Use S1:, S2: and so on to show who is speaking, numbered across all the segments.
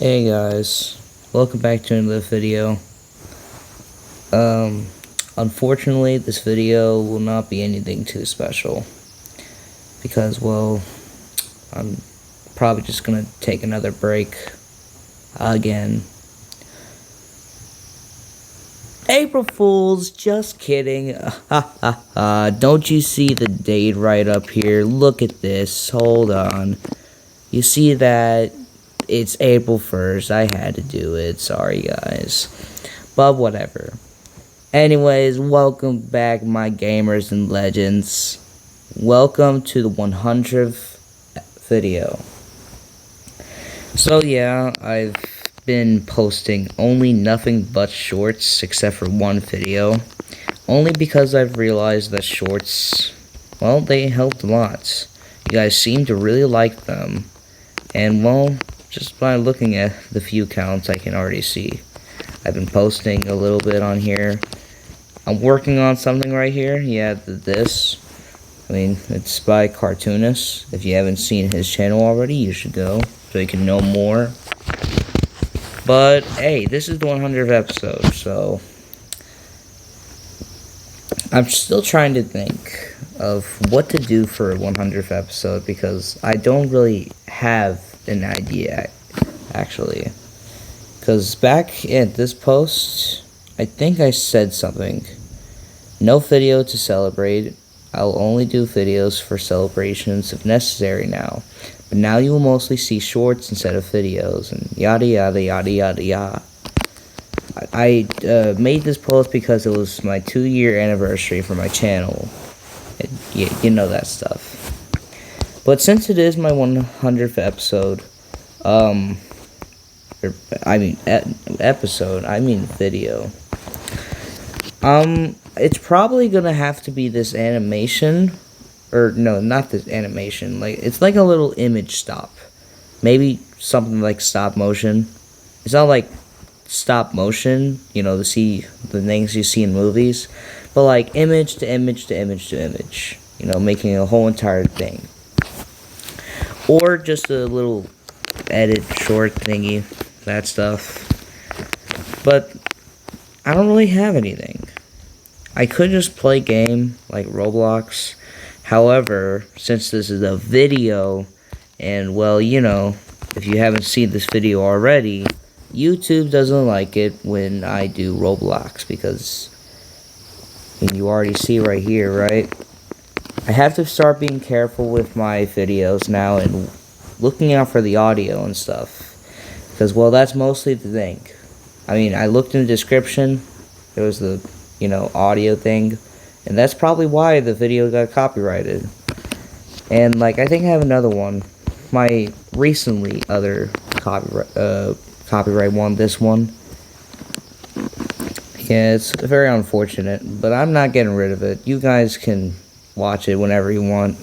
S1: Hey guys, welcome back to another video. Unfortunately this video will not be anything too special because, well, I'm probably just gonna take another break again. April Fools, just kidding. Don't you see the date right up here? Look at this, hold on. You see that? It's April 1st. I had to do it. Sorry, guys. But whatever. Anyways, welcome back, my gamers and legends. Welcome to the 100th video. So, yeah, I've been posting only nothing but shorts except for one video. Only because I've realized that shorts, well, they helped a lot. You guys seem to really like them. And, well, just by looking at the view counts, I can already see. I've been posting a little bit on here. I'm working on something right here. Yeah, this. I mean, it's by Cartoonist. If you haven't seen his channel already, you should go so you can know more. But, hey, this is the 100th episode, so I'm still trying to think of what to do for a 100th episode because I don't really have an idea, actually. Because back at this post, I think I said something. No video to celebrate. I'll only do videos for celebrations if necessary now. But now you will mostly see shorts instead of videos, and yada yada yada yada yada. I made this post because it was my 2-year anniversary for my channel. You know that stuff. But since it is my 100th episode, video. It's probably gonna have to be this animation, or no, not this animation. Like, it's like a little image stop. Maybe something like stop motion. It's not like stop motion, you know, to see the things you see in movies, but like image to image to image to image. You know, making a whole entire thing. Or just a little edit short thingy, that stuff. But I don't really have anything. I could just play game like Roblox. However, since this is a video, and well, you know, if you haven't seen this video already, YouTube doesn't like it when I do Roblox because, and you already see right here, right? I have to start being careful with my videos now and looking out for the audio and stuff. Because, well, that's mostly the thing. I mean, I looked in the description. There was the, you know, audio thing. And that's probably why the video got copyrighted. And, like, I think I have another one. My recently other copyright one, this one. Yeah, it's very unfortunate. But I'm not getting rid of it. You guys can watch it whenever you want.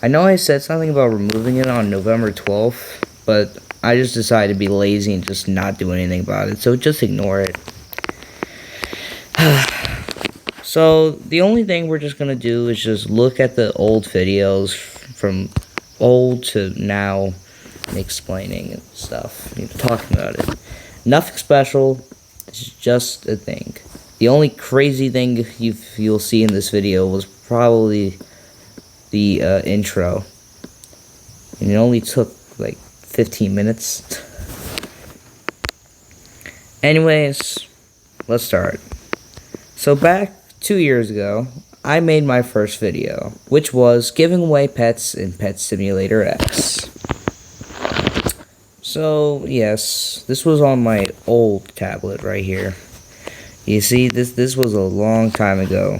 S1: I know I said something about removing it on November 12th, but I just decided to be lazy and just not do anything about it, so just ignore it. So, the only thing we're just gonna do is just look at the old videos from old to now and explaining and stuff, you know, talking about it. Nothing special, it's just a thing. The only crazy thing you'll see in this video was probably the intro, and it only took like 15 minutes. Anyways, let's start. So back 2 years ago, I made my first video, which was giving away pets in Pet Simulator X. So yes, this was on my old tablet right here. You see, this was a long time ago.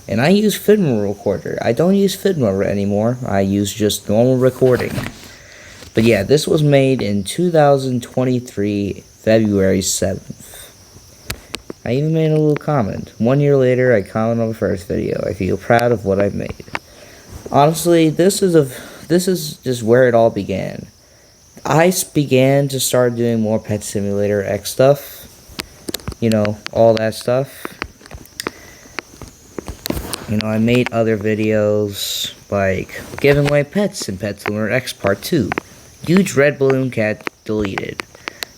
S1: And I use Figma Recorder. I don't use Figma anymore. I use just normal recording. But yeah, this was made in 2023, February 7th. I even made a little comment. 1 year later, I comment on the first video. I feel proud of what I've made. Honestly, this is just where it all began. I began to start doing more Pet Simulator X stuff. You know, all that stuff. You know, I made other videos like giving away pets in Pet Simulator X Part 2. Huge red balloon cat deleted.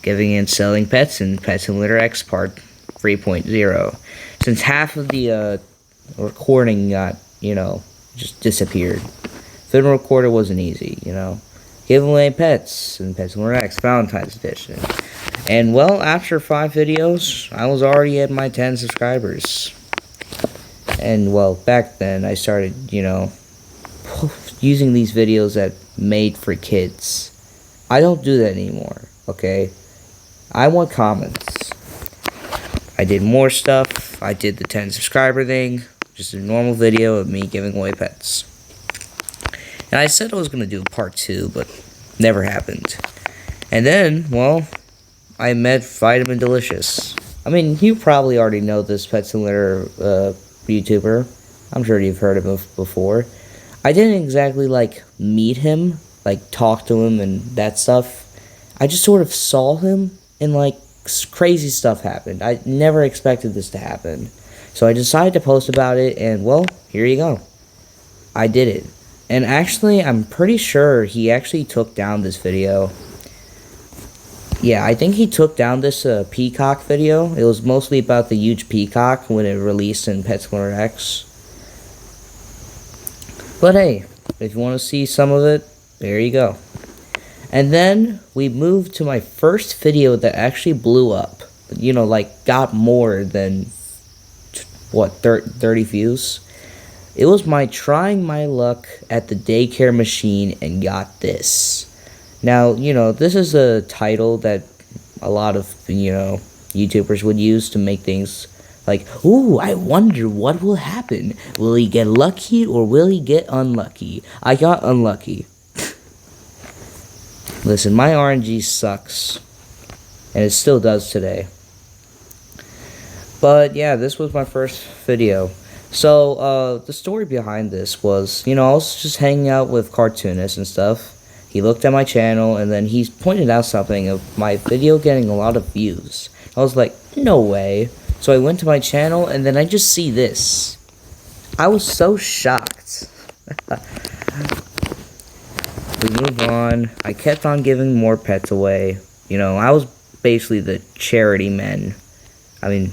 S1: Giving and selling pets in Pet Simulator X Part 3.0. Since half of the recording got, just disappeared. Film recorder wasn't easy, Giving away pets in Pet Simulator X Valentine's Edition. And well, after 5 videos, I was already at my 10 subscribers. And well, back then I started, using these videos that made for kids. I don't do that anymore, okay? I want comments. I did more stuff. I did the 10 subscriber thing. Just a normal video of me giving away pets. And I said I was going to do part 2, but never happened. And then, well, I met Vitamin Delicious. I mean, you probably already know this Pet Simulator YouTuber. I'm sure you've heard of him before. I didn't exactly, meet him, talk to him and that stuff. I just sort of saw him, and, crazy stuff happened. I never expected this to happen. So I decided to post about it, and, well, here you go. I did it. And actually, I'm pretty sure he actually took down this video. Yeah, I think he took down this peacock video. It was mostly about the huge peacock when it released in Pet Simulator X. But hey, if you want to see some of it, there you go. And then we moved to my first video that actually blew up. Got more than, 30 views? It was my trying my luck at the daycare machine and got this. Now, this is a title that a lot of, YouTubers would use to make things like, ooh, I wonder what will happen. Will he get lucky or will he get unlucky? I got unlucky. Listen, my RNG sucks. And it still does today. But yeah, this was my first video. So, the story behind this was, I was just hanging out with cartoonists and stuff. He looked at my channel, and then he pointed out something of my video getting a lot of views. I was like, no way. So I went to my channel, and then I just see this. I was so shocked. We move on. I kept on giving more pets away. I was basically the charity man. And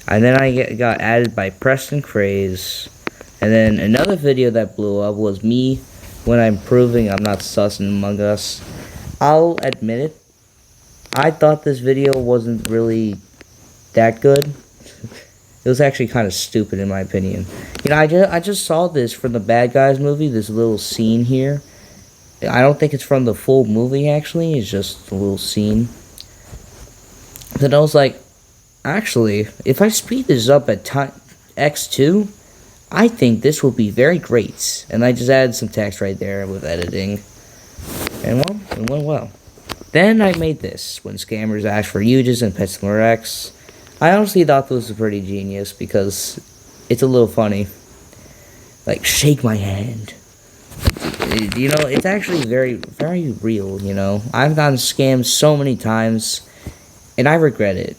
S1: then I got added by Preston Craze. And then another video that blew up was me when I'm proving I'm not sus in Among Us. I'll admit it. I thought this video wasn't really that good. It was actually kind of stupid in my opinion. I just saw this from the Bad Guys movie, this little scene here. I don't think it's from the full movie actually, it's just a little scene. Then I was like, actually, if I speed this up at X2, I think this will be very great. And I just added some text right there with editing. And well, it went well. Then I made this, when scammers asked for UGs and Pet Simulator X. I honestly thought this was pretty genius because it's a little funny. Shake my hand. It's actually very, very real, I've gotten scammed so many times, and I regret it.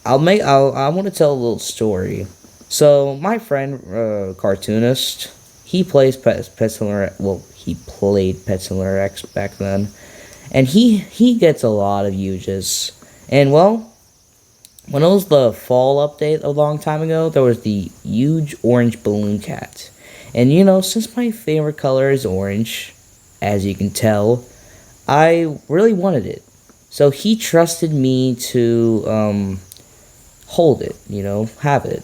S1: I want to tell a little story. So, my friend, cartoonist, he plays Pet Simulator, he played Pet Simulator X back then, and he gets a lot of uses. And, well, when it was the fall update a long time ago, there was the huge orange balloon cat. And, since my favorite color is orange, as you can tell, I really wanted it. So, he trusted me to, hold it, have it.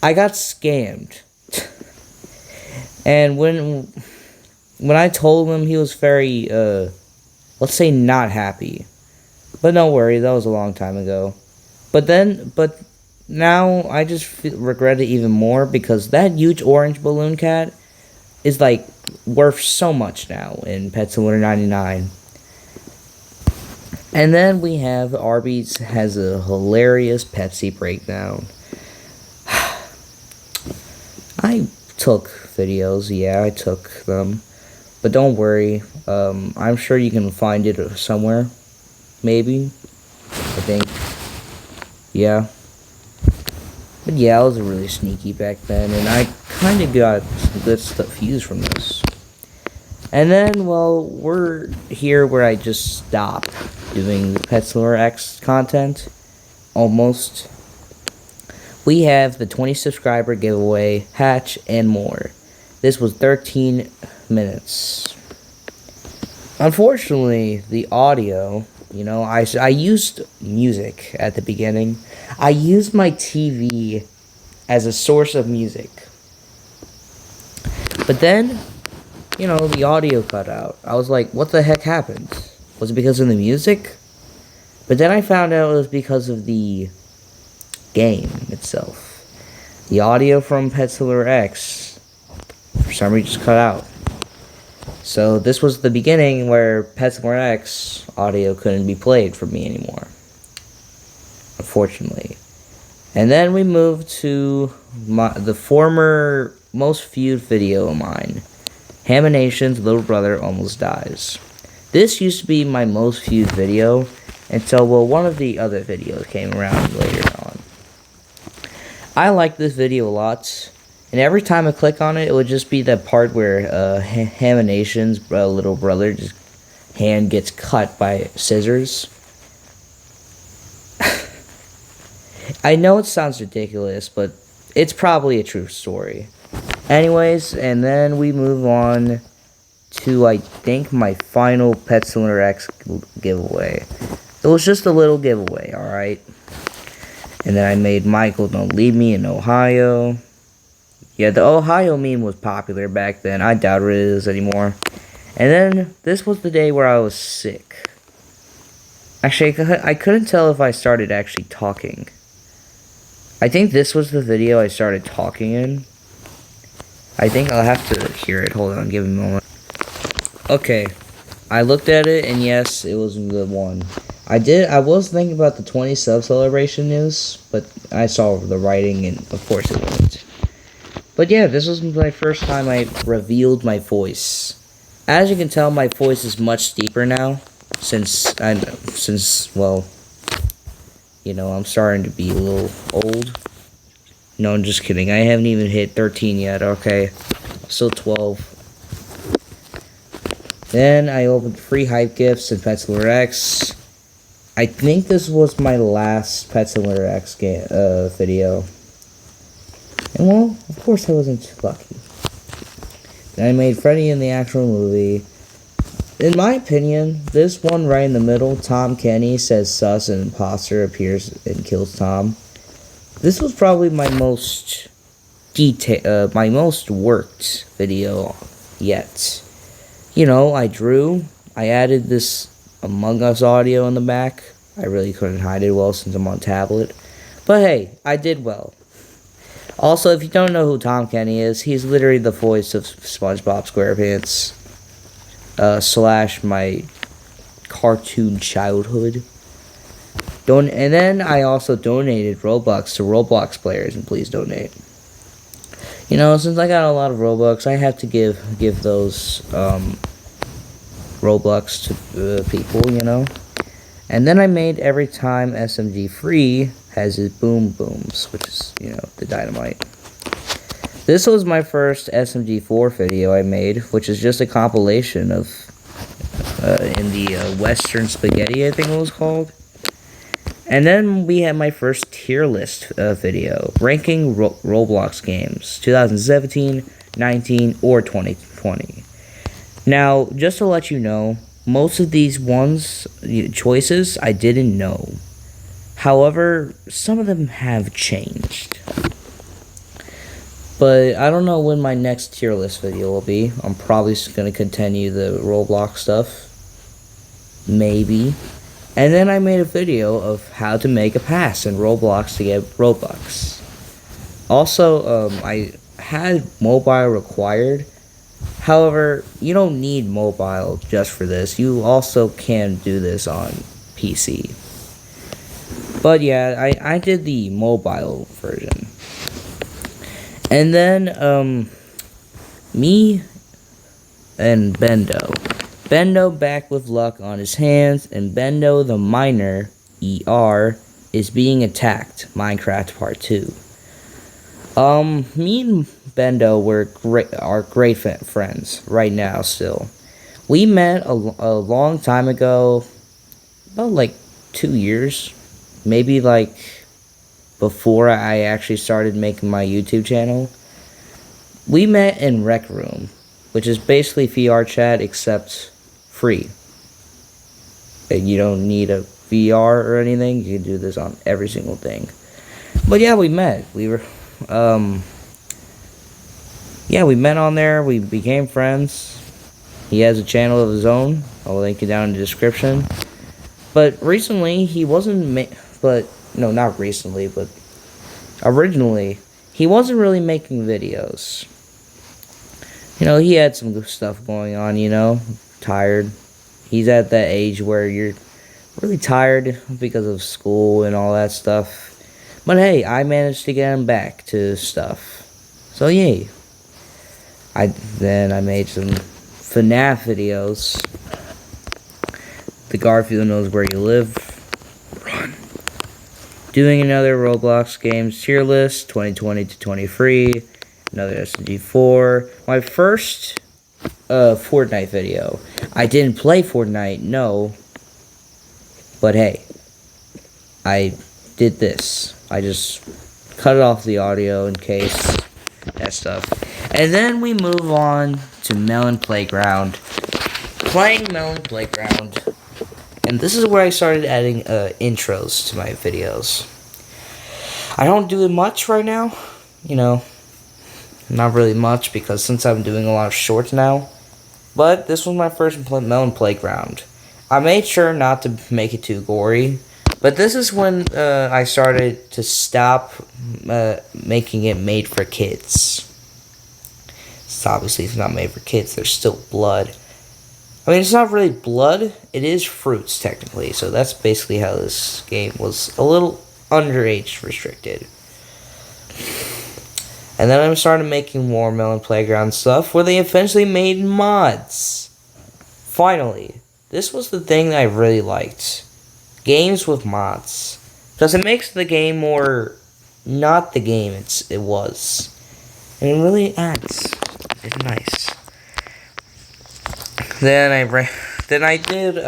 S1: I got scammed. And when I told him, he was very, let's say not happy. But don't worry, that was a long time ago. But now I just regret it even more because that huge orange balloon cat is worth so much now in Pet Simulator 99. And then we have Arby's has a hilarious Pepsi breakdown. I took videos, yeah, I took them. But don't worry, I'm sure you can find it somewhere. Maybe. I think. Yeah. But yeah, I was really sneaky back then, and I kind of got some good stuff views from this. And then, well, we're here where I just stopped doing the Petzler X content. Almost. We have the 20 subscriber giveaway, hatch, and more. This was 13 minutes. Unfortunately, the audio, I used music at the beginning. I used my TV as a source of music. But then, the audio cut out. I was like, what the heck happened? Was it because of the music? But then I found out it was because of the game itself. The audio from Petzler X, for some reason, just cut out. So this was the beginning where Petzler X audio couldn't be played for me anymore. Unfortunately. And then we moved to the former most viewed video of mine. Hamination's little brother almost dies. This used to be my most viewed video until, one of the other videos came around later on. I like this video a lot, and every time I click on it, it would just be that part where Hamination's little brother's hand gets cut by scissors. I know it sounds ridiculous, but it's probably a true story. Anyways, and then we move on to, I think, my final Petzler X giveaway. It was just a little giveaway, alright? And then I made Michael Don't Leave Me in Ohio. Yeah, the Ohio meme was popular back then. I doubt it is anymore. And then, this was the day where I was sick. Actually, I couldn't tell if I started actually talking. I think this was the video I started talking in. I think I'll have to hear it. Hold on, give me a moment. Okay, I looked at it, and yes, it was a good one. I was thinking about the 20 sub celebration news, but I saw the writing, and of course it wasn't. But yeah, this was my first time I revealed my voice. As you can tell, my voice is much deeper now, since I'm starting to be a little old. No, I'm just kidding. I haven't even hit 13 yet, okay? I'm still 12. Then I opened free hype gifts in Petzler X. I think this was my last Petzler X video. And well, of course I wasn't too lucky. Then I made Freddy in the actual movie. In my opinion, this one right in the middle, Tom Kenny says sus and imposter appears and kills Tom. This was probably my most worked video yet. I added this Among Us audio in the back. I really couldn't hide it well since I'm on tablet. But hey, I did well. Also, if you don't know who Tom Kenny is, he's literally the voice of SpongeBob SquarePants. / my cartoon childhood. And then I also donated Robux to Roblox players, and please donate. Since I got a lot of Robux, I have to give those Robux to people, And then I made every time SMG free has his boom booms, which is, the dynamite. This was my first SMG4 video I made, which is just a compilation of, in the Western Spaghetti, I think it was called. And then we had my first tier list video, ranking Roblox games, 2017, 19, or 2020. Now, just to let you know, most of these choices I didn't know. However, some of them have changed. But I don't know when my next tier list video will be. I'm probably just going to continue the Roblox stuff. Maybe. And then I made a video of how to make a pass in Roblox to get Robux. Also, I had mobile required. However, you don't need mobile just for this. You also can do this on PC. But yeah, I did the mobile version. And then, me and Bendo. Bendo back with luck on his hands, and Bendo the Miner, ER, is being attacked. Minecraft Part 2. Me and Bendo are great friends right now still. We met a long time ago, about like 2 years, maybe like before I actually started making my YouTube channel. We met in Rec Room, which is basically VR chat except free. And you don't need a VR or anything. You can do this on every single thing. But yeah, we met. We met on there. We became friends. He has a channel of his own. I'll link it down in the description. But recently, he wasn't not recently, but originally, he wasn't really making videos. He had some good stuff going on, tired. He's at that age where you're really tired because of school and all that stuff. But hey, I managed to get him back to stuff. So yay. I made some FNAF videos. The Garfield Knows Where You Live. Run. Doing another Roblox games tier list, 2020 to 23. Another SMG4. My first Fortnite video. I didn't play Fortnite, no. But hey, I did this. I just cut off the audio in case that stuff. And then we move on to Melon Playground. Playing Melon Playground. And this is where I started adding intros to my videos. I don't do it much right now. Not really much because since I'm doing a lot of shorts now. But this was my first Melon Playground. I made sure not to make it too gory. But this is when I started to stop making it made for kids. Obviously, it's not made for kids. There's still blood. I mean, it's not really blood. It is fruits, technically. So that's basically how this game was a little underage restricted. And then I started making more Melon Playground stuff where they eventually made mods. Finally. This was the thing that I really liked. Games with mods. Because it makes the game more not the game it was. And it really adds. It's nice. Then I did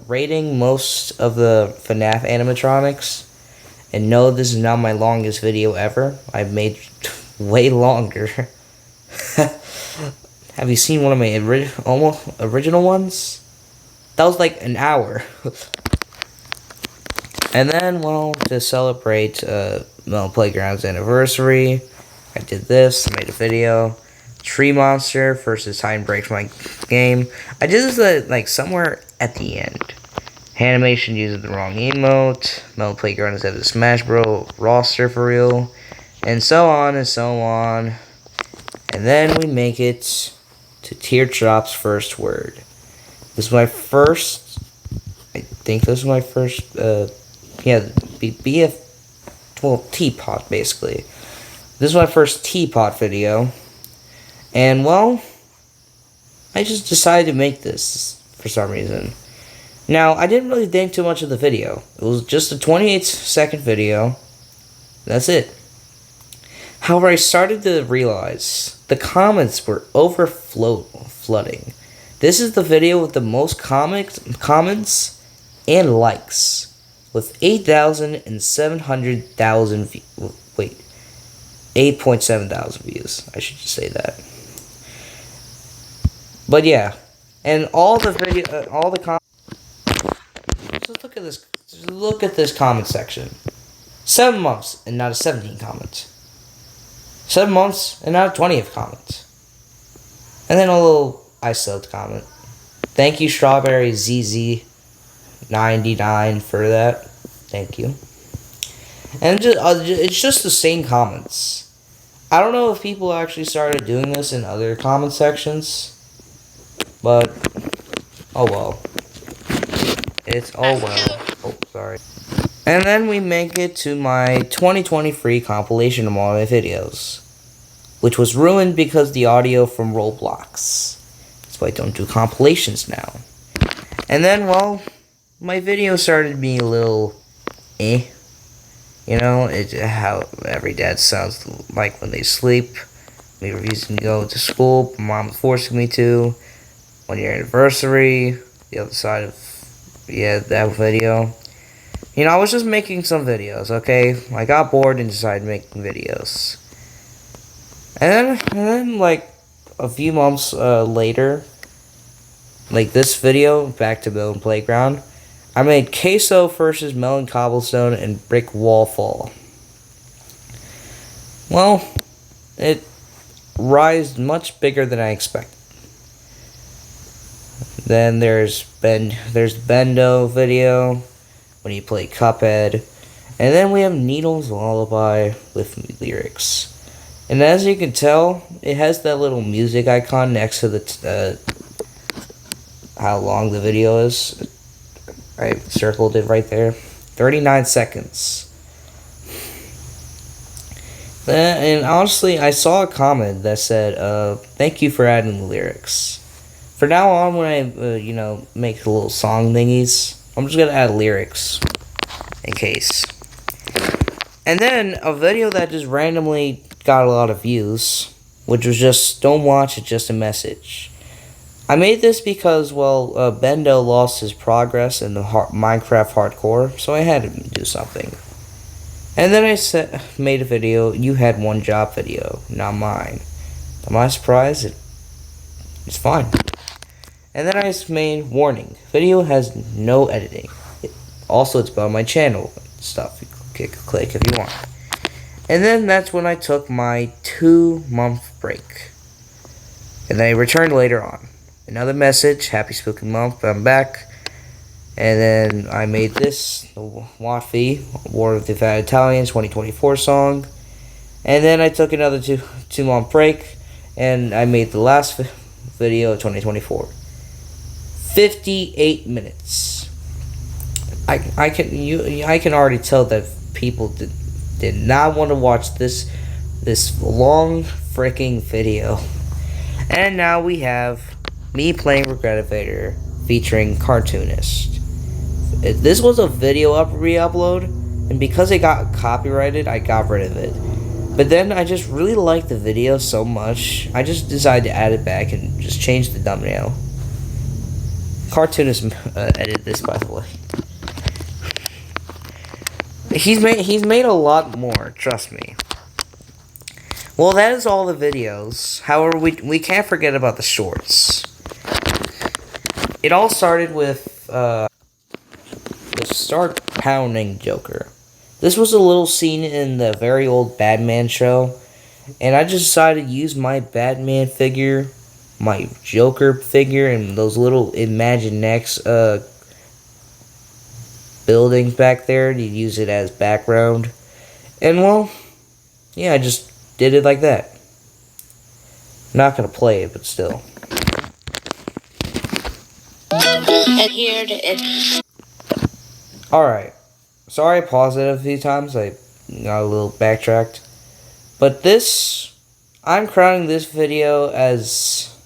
S1: rating most of the FNAF animatronics. And no, this is not my longest video ever. I've made way longer. Have you seen one of my original ones? That was like an hour. And then, to celebrate Melon Playground's anniversary, I did this. I made a video. Tree Monster versus Time Breaks My Game. I did this somewhere at the end. Animation uses the wrong emote. Melon Playground is at the Smash Bros. Roster for real. And so on and so on. And then we make it to Teardrop's first word. This is my first. I think this is my first. Teapot basically. This is my first teapot video. And I just decided to make this for some reason. Now, I didn't really think too much of the video. It was just a 28-second video. That's it. However, I started to realize the comments were flooding. This is the video with the most comments and likes. With 8,700,000 views. 8.7 thousand views. I should just say that. But yeah. And all the comments. Just look at this comment section. 7 months and not a 17 comment. 7 months and not a 20th comment. And then a little I subbed comment. Thank you, Strawberry ZZ99 for that. Thank you. And it's just the same comments. I don't know if people actually started doing this in other comment sections. But, oh well. It's oh well. Oh, sorry. And then we make it to my 2020 free compilation of all my videos. Which was ruined because the audio from Roblox. That's why I don't do compilations now. And then, my video started being a little eh. You know, how every dad sounds like when they sleep. me refusing to go to school. My mom was forcing me to. 1 year anniversary. The other side of, yeah, that video. You know, I was just making some videos, okay? I got bored and decided making videos. And then like, a few months later, like this video, back to Melon Playground, I made Queso versus Melon Cobblestone and Brick Wall Fall. Well, it rised much bigger than I expected. Then there's Bendo video when you play Cuphead, and then we have Needle's Lullaby with lyrics. And as you can tell, it has that little music icon next to the how long the video is. I circled it right there. 39 seconds. And honestly, I saw a comment that said, thank you for adding the lyrics. For now on, when I, make the little song thingies, I'm just gonna add lyrics. In case. And then, a video that just randomly got a lot of views, which was just, don't watch it, just a message. I made this because, Bendo lost his progress in the Minecraft hardcore, so I had to do something. And then I made a video, you had one job video, not mine. Am I surprised? It's fine. And then I made warning, video has no editing. Also, it's about my channel stuff, you can click if you want. And then that's when I took my 2-month break. And then I returned later on. Another message, happy spooky month, I'm back. And then I made this, the Wattfee, War of the Fat Italians 2024 song. And then I took another 2-month break, and I made the last video of 2024. 58 minutes. I can already tell that people did not want to watch this long freaking video. And now we have me playing Regretivator featuring Cartoonist. This was a video re-upload, and because it got copyrighted, I got rid of it. But then I just really liked the video so much, I just decided to add it back and just change the thumbnail. Cartoonist edited this, by the way. He's made a lot more, trust me. Well, that is all the videos. However, we can't forget about the shorts. It all started with Start Pounding Joker. This was a little scene in the very old Batman show, and I just decided to use my Batman figure, my Joker figure, and those little Imaginext buildings back there to use it as background. And well, yeah, I just did it like that. Not gonna play it, but still. And here it is. Alright. Sorry I paused it a few times. I got a little backtracked. But this, I'm crowning this video as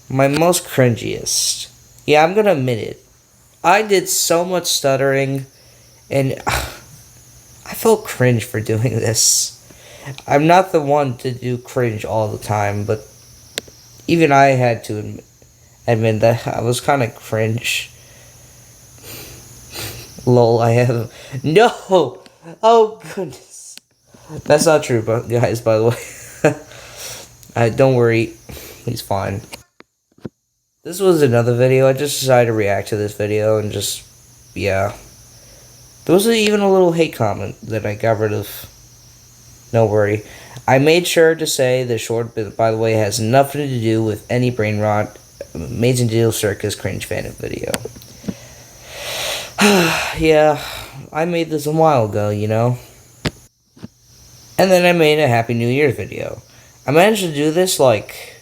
S1: my most cringiest. Yeah, I'm gonna admit it. I did so much stuttering, and I felt cringe for doing this. I'm not the one to do cringe all the time, but even I had to admit that I was kind of cringe. Lol, I have... No! Oh, goodness. That's not true, guys, by the way. Don't worry. He's fine. This was another video. I just decided to react to this video and just... Yeah. There was even a little hate comment that I got rid of. No worry. I made sure to say the short bit, by the way, has nothing to do with any brain rot. Amazing Deal Circus cringe fan video. Yeah, I made this a while ago, you know. And then I made a Happy New Year video. I managed to do this like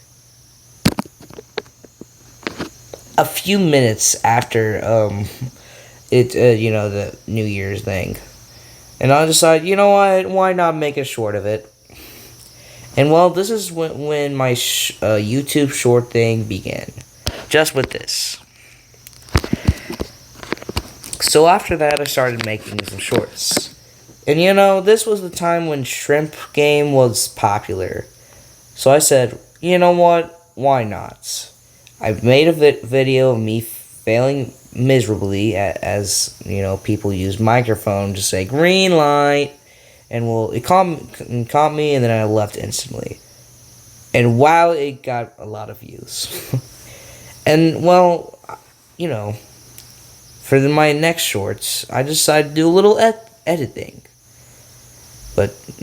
S1: a few minutes after the New Year's thing. And I decided, you know what, why not make a short of it? And well, this is when my YouTube short thing began. Just with this. So after that, I started making some shorts. And you know, this was the time when shrimp game was popular. So I said, you know what? Why not? I made a video of me failing miserably as you know people use microphone to say green light, and well, it caught me, and then I left instantly. And wow, it got a lot of views. And well, you know, for my next shorts, I decided to do a little editing.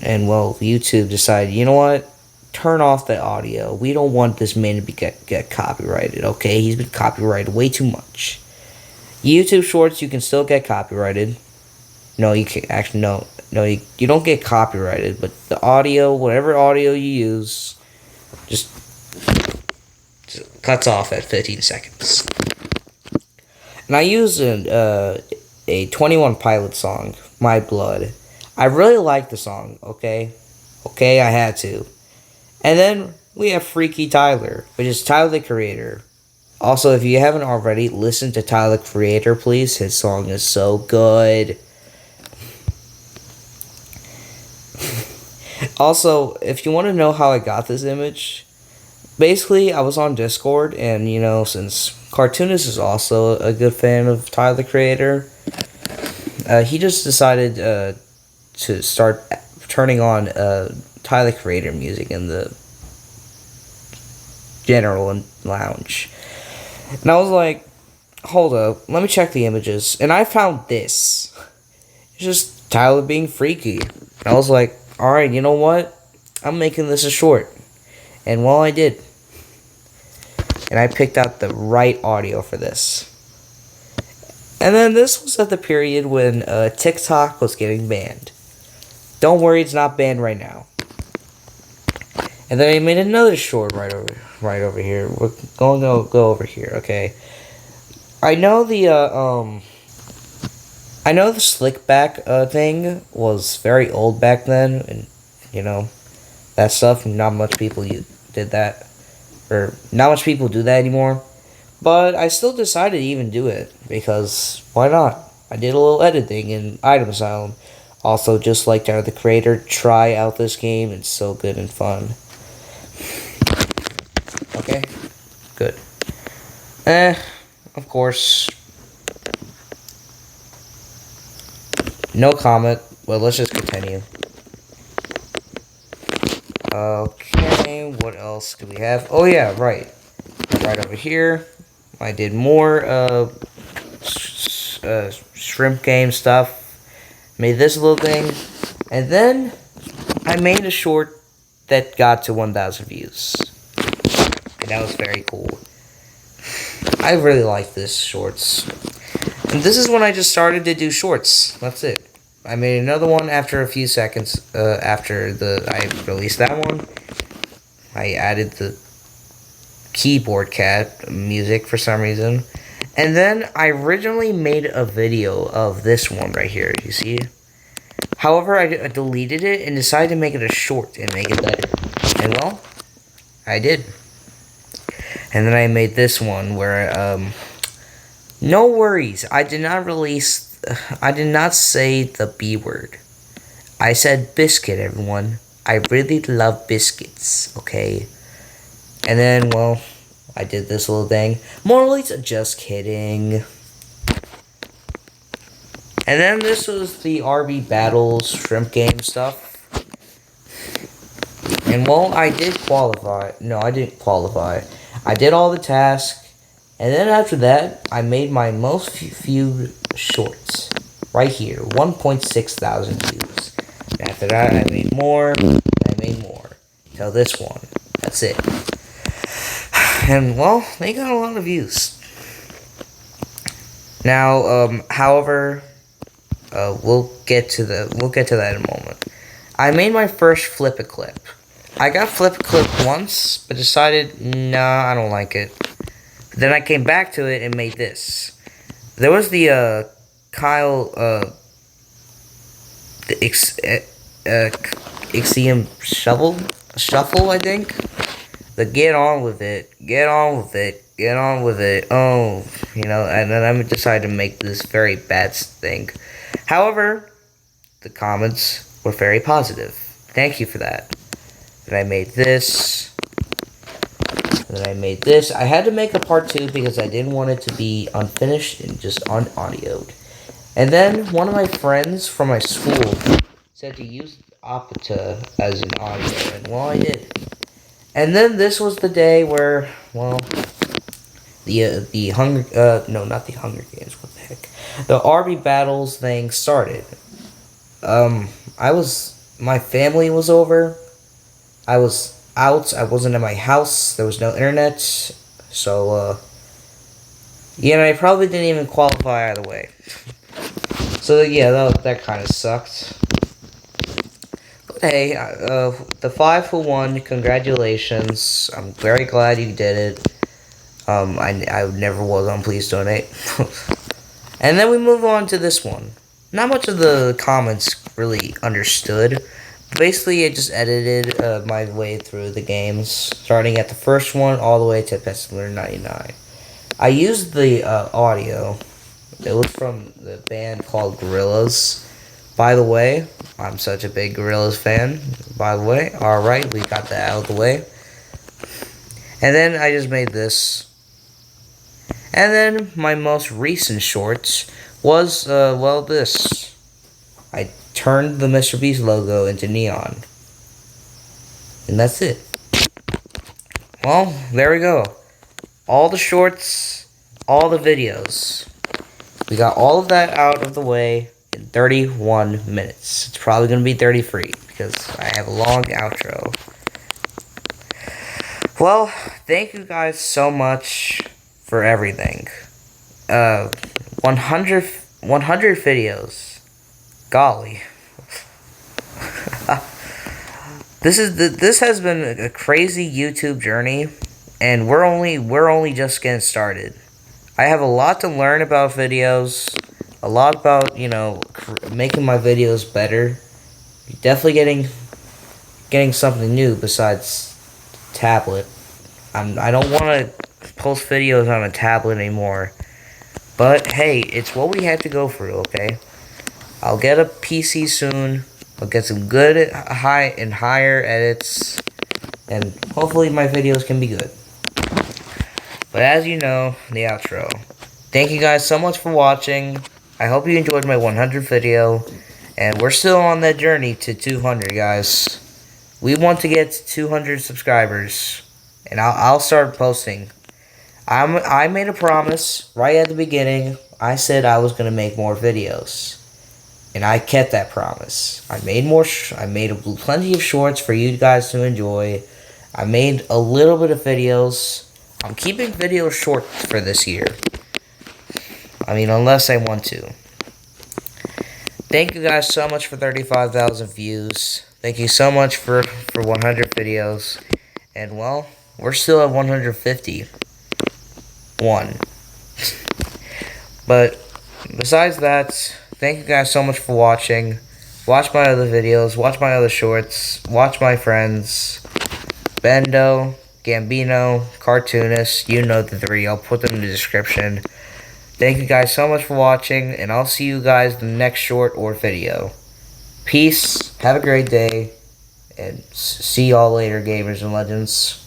S1: And well, YouTube decided, you know what? Turn off the audio. We don't want this man to get copyrighted, okay? He's been copyrighted way too much. YouTube Shorts, you can still get copyrighted. No, you can actually no, you don't get copyrighted, but the audio, whatever audio you use, just cuts off at 15 seconds. And I used a 21 Pilot song, My Blood. I really like the song, okay? Okay, I had to. And then we have Freaky Tyler, which is Tyler the Creator. Also, if you haven't already, listen to Tyler the Creator, please. His song is so good. Also, if you want to know how I got this image, basically, I was on Discord, and, you know, since Cartoonist is also a good fan of Tyler the Creator, he just decided to start turning on Tyler the Creator music in the general lounge. And I was like, hold up, let me check the images. And I found this. It's just Tyler being freaky. And I was like, alright, you know what? I'm making this a short. And well, I did. And I picked out the right audio for this. And then this was at the period when TikTok was getting banned. Don't worry, it's not banned right now. And then I made another short right over here. We're going to go over here, okay? I know the slick back thing was very old back then, and you know that stuff. Not much people did that, or not much people do that anymore. But I still decided to even do it because why not? I did a little editing in Item Asylum. Also, just like Tyler the Creator, try out this game. It's so good and fun. Okay, good. Of course. No comment. Well, let's just continue. Okay, what else do we have? Oh yeah, right. Right over here. I did more shrimp game stuff. Made this little thing. And then I made a short that got to 1,000 views. And that was very cool. I really like this shorts. And this is when I just started to do shorts. That's it. I made another one after a few seconds after I released that one. I added the keyboard cat music for some reason. And then I originally made a video of this one right here. You see? However, I deleted it and decided to make it a short and make it better. And well, I did. And then I made this one where, no worries, I did not say the B word. I said biscuit, everyone. I really love biscuits, okay? And then, well, I did this little thing. Morally, just kidding. And then this was the RB Battles shrimp game stuff. And well, I did qualify. No, I didn't qualify. I did all the tasks. And then after that, I made my most viewed shorts. Right here, 1.6 thousand views. And after that, I made more. I made more. Till this one. That's it. And well, they got a lot of views. Now, however, we'll get to that in a moment. I made my first Flip-A-Clip. I got Flip-A-Clip once, but decided, nah, I don't like it. Then I came back to it and made this. There was the Kyle the Ixiom shuffle, I think. The get on with it. Oh, you know, and then I decided to make this very bad thing. However, the comments were very positive. Thank you for that. And I made this. And then I made this. I had to make a part 2 because I didn't want it to be unfinished and just unaudioed. And then one of my friends from my school said to use Opta as an audio, and well, I did. And then this was the day where, well, the Hunger, no, not the Hunger Games, what the heck, the Army Battles thing started. My family was over, I was out, I wasn't in my house, there was no internet, so, yeah, and I probably didn't even qualify either way. So, yeah, that kind of sucked. But hey, the 5 who won, congratulations, I'm very glad you did it. I never was on Please Donate. And then we move on to this one. Not much of the comments really understood. Basically, I just edited my way through the games, starting at the first one all the way to Pestilence 99. I used the audio. It was from the band called Gorillaz. By the way, I'm such a big Gorillaz fan. By the way, alright, we got that out of the way. And then I just made this. And then my most recent short was, well, this. I turned the Mr. Beast logo into neon. And that's it. Well, there we go. All the shorts, all the videos. We got all of that out of the way in 31 minutes. It's probably going to be 33 because I have a long outro. Well, thank you guys so much for everything. 100 videos. Golly. This has been a crazy YouTube journey, and we're only just getting started. I have a lot to learn about videos, a lot about, making my videos better. Definitely getting something new besides tablet. I don't want to post videos on a tablet anymore. But hey, it's what we had to go through, okay? I'll get a PC soon. I'll get some good higher edits, and hopefully my videos can be good. But as you know, the outro. Thank you guys so much for watching. I hope you enjoyed my 100th video, and we're still on that journey to 200, guys. We want to get to 200 subscribers, and I'll start posting. I made a promise right at the beginning. I said I was gonna make more videos, and I kept that promise. I made plenty of shorts for you guys to enjoy. I made a little bit of videos. I'm keeping videos short for this year. I mean, unless I want to. Thank you guys so much for 35,000 views. Thank you so much for 100 videos. And well, we're still at 151. But besides that, thank you guys so much for watching. Watch my other videos, watch my other shorts, watch my friends, Bendo, Gambino, Cartoonist, you know the three. I'll put them in the description. Thank you guys so much for watching, and I'll see you guys in the next short or video. Peace, have a great day, and see y'all later, gamers and legends.